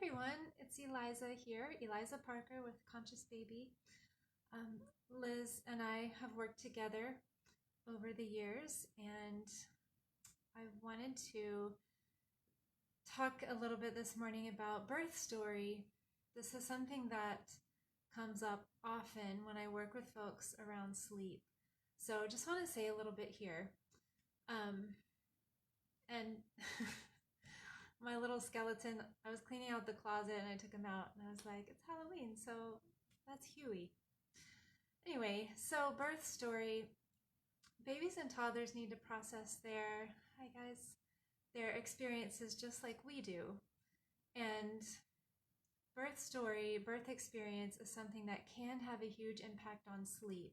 everyone, it's Eliza here, Eliza Parker with Conscious Baby. Liz and I have worked together over the years, and I wanted to talk a little bit this morning about birth story. This is something that comes up often when I work with folks around sleep. So I just want to say a little bit here. And my little skeleton, I was cleaning out the closet and I took him out and I was like, it's Halloween, so that's Huey. Anyway, so birth story. Babies and toddlers need to process hi guys, their experiences just like we do. And birth story, birth experience is something that can have a huge impact on sleep.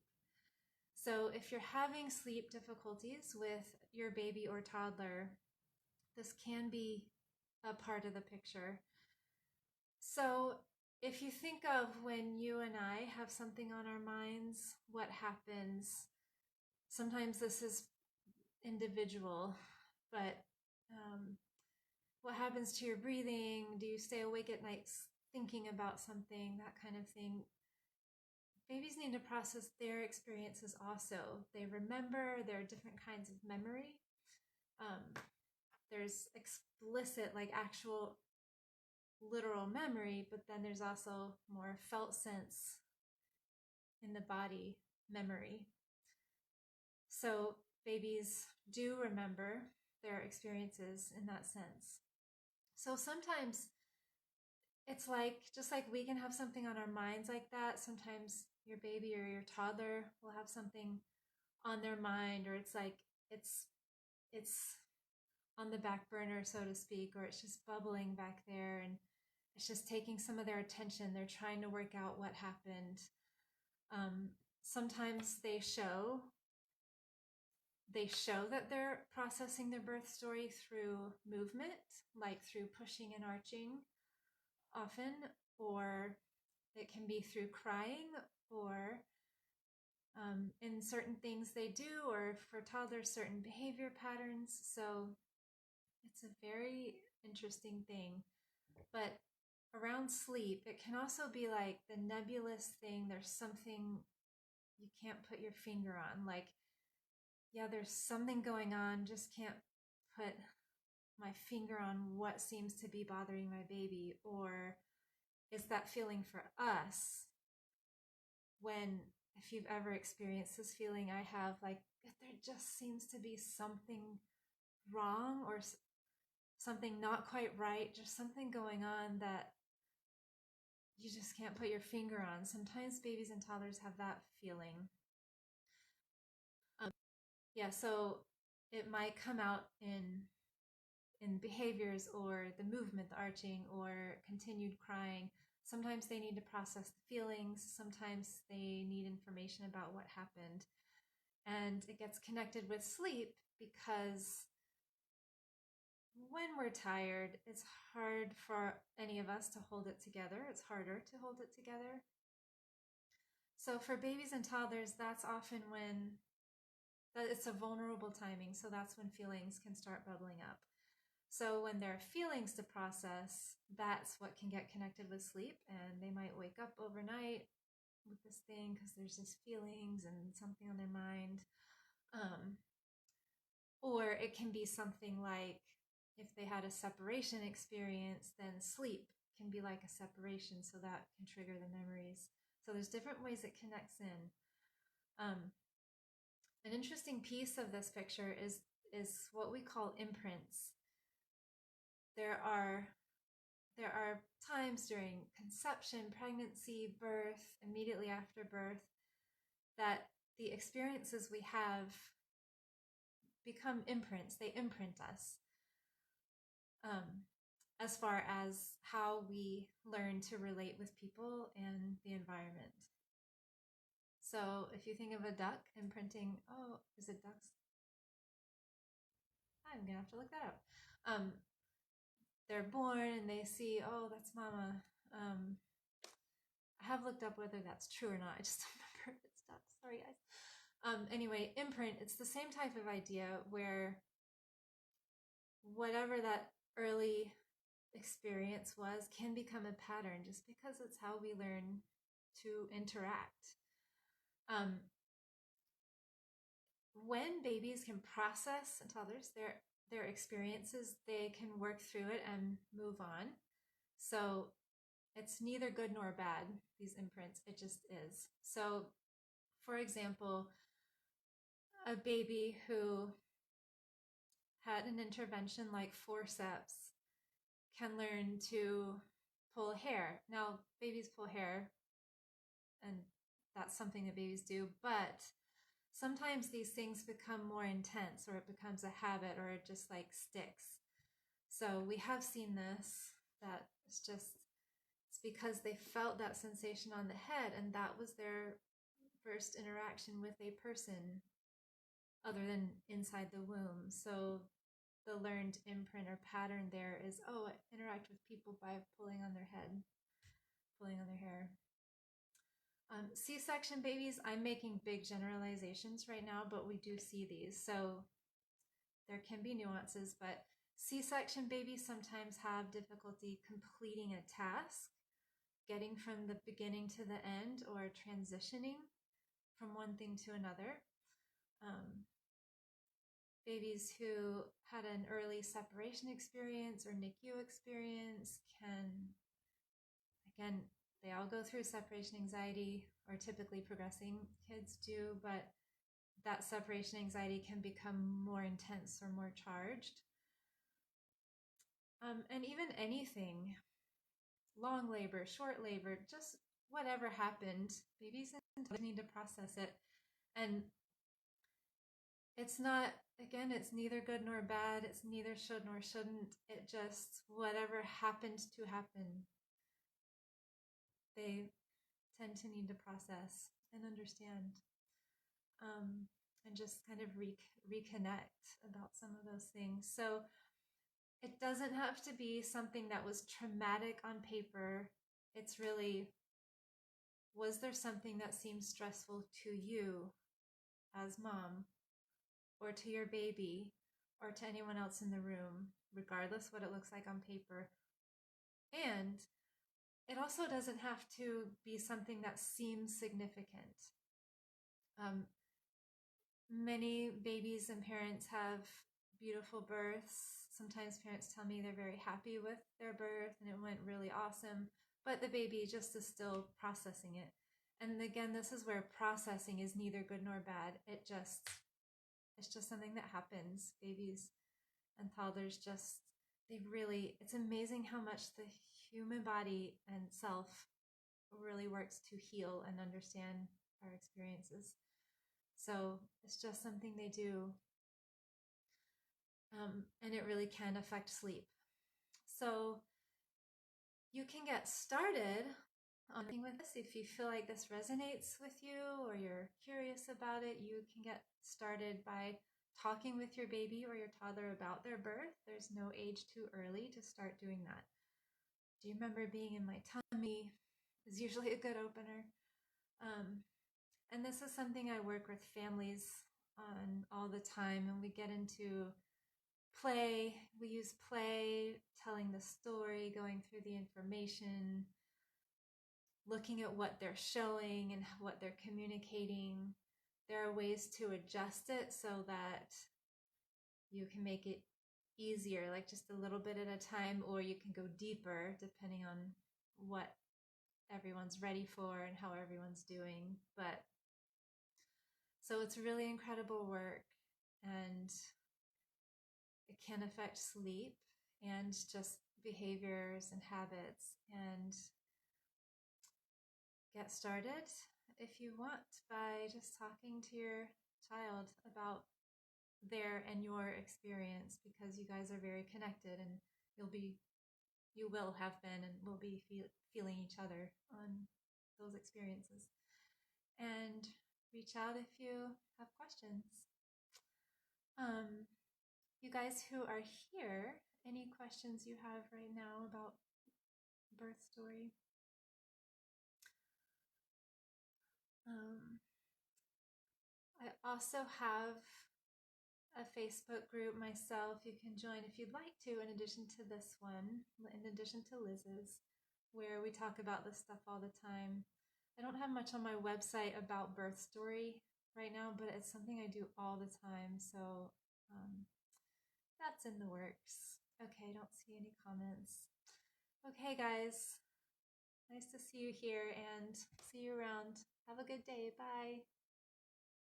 So if you're having sleep difficulties with your baby or toddler, this can be a part of the picture. So if you think of when you and I have something on our minds, what happens? Sometimes this is individual, but what happens to your breathing? Do you stay awake at night thinking about something, that kind of thing? Babies need to process their experiences also. They remember, there are different kinds of memory. There's explicit, like actual literal memory, but then there's also more felt sense in the body memory. So babies do remember their experiences in that sense. So sometimes it's like, just like we can have something on our minds like that, sometimes your baby or your toddler will have something on their mind, or it's like it's on the back burner, so to speak, or it's just bubbling back there and it's just taking some of their attention. They're trying to work out what happened. Sometimes they show that they're processing their birth story through movement, like through pushing and arching often, or it can be through crying, or in certain things they do, or for toddlers, certain behavior patterns. So it's a very interesting thing. But around sleep, it can also be like the nebulous thing. There's something you can't put your finger on. Like, yeah, there's something going on, just can't put my finger on what seems to be bothering my baby. Or is that feeling for us when, if you've ever experienced this feeling I have, like there just seems to be something wrong or something not quite right, just something going on that you just can't put your finger on. Sometimes babies and toddlers have that feeling. Yeah, so it might come out in behaviors, or the movement, the arching, or continued crying. Sometimes they need to process the feelings. Sometimes they need information about what happened. And it gets connected with sleep because when we're tired, it's hard for any of us to hold it together. It's harder to hold it together. So for babies and toddlers, that's often when it's a vulnerable timing. So that's when feelings can start bubbling up. So when there are feelings to process, that's what can get connected with sleep. And they might wake up overnight with this thing because there's just feelings and something on their mind. Or it can be something like, if they had a separation experience, then sleep can be like a separation, so that can trigger the memories. So there's different ways it connects in. An interesting piece of this picture is what we call imprints. There are times during conception, pregnancy, birth, immediately after birth, that the experiences we have become imprints. They imprint us. As far as how we learn to relate with people and the environment. So if you think of a duck imprinting, is it ducks? I'm gonna have to look that up. They're born and they see, oh, that's mama. I have looked up whether that's true or not. I just don't remember if it's ducks. Sorry, guys. Anyway, imprint, it's the same type of idea where whatever that early experience was can become a pattern just because it's how we learn to interact. When babies can process and toddlers their experiences, they can work through it and move on. So it's neither good nor bad, these imprints, it just is. So for example, a baby who had an intervention like forceps can learn to pull hair. Now, babies pull hair, and that's something that babies do, but sometimes these things become more intense, or it becomes a habit, or it just like sticks. So we have seen this, that it's because they felt that sensation on the head, and that was their first interaction with a person other than inside the womb. So the learned imprint or pattern there is, oh, I interact with people by pulling on their head, pulling on their hair. C-section babies, I'm making big generalizations right now, but we do see these. So there can be nuances, but C-section babies sometimes have difficulty completing a task, getting from the beginning to the end, or transitioning from one thing to another. Babies who had an early separation experience or NICU experience can, again, they all go through separation anxiety, or typically progressing kids do, but that separation anxiety can become more intense or more charged. And even anything, long labor, short labor, just whatever happened, babies and toddlers need to process it. And it's not, again, it's neither good nor bad. It's neither should nor shouldn't. It just, whatever happened to happen, they tend to need to process and understand, and just kind of reconnect about some of those things. So it doesn't have to be something that was traumatic on paper. It's really, was there something that seemed stressful to you as mom, or to your baby, or to anyone else in the room, regardless what it looks like on paper? And it also doesn't have to be something that seems significant. Many babies and parents have beautiful births. Sometimes parents tell me they're very happy with their birth and it went really awesome, but the baby just is still processing it. And again, this is where processing is neither good nor bad. It's just something that happens. Babies and toddlers it's amazing how much the human body and self really works to heal and understand our experiences. So it's just something they do. And it really can affect sleep. So you can get started on with this. If you feel like this resonates with you or you're curious about it, you can get started by talking with your baby or your toddler about their birth. There's no age too early to start doing that. Do you remember being in my tummy? Is usually a good opener. And this is something I work with families on all the time, and we get into play. We use play, telling the story, going through the information, looking at what they're showing and what they're communicating. There are ways to adjust it so that you can make it easier, like just a little bit at a time, or you can go deeper depending on what everyone's ready for and how everyone's doing. But so it's really incredible work, and it can affect sleep and just behaviors and habits. And get started if you want by just talking to your child about their and your experience, because you guys are very connected, and you will have been and will be feeling each other on those experiences. And reach out if you have questions. You guys who are here, any questions you have right now about birth story? I also have a Facebook group myself you can join if you'd like to, in addition to this one, in addition to Liz's, where we talk about this stuff all the time. I don't have much on my website about birth story right now, but it's something I do all the time, so that's in the works. Okay, I don't see any comments. Okay, guys, nice to see you here and see you around. Have a good day. Bye.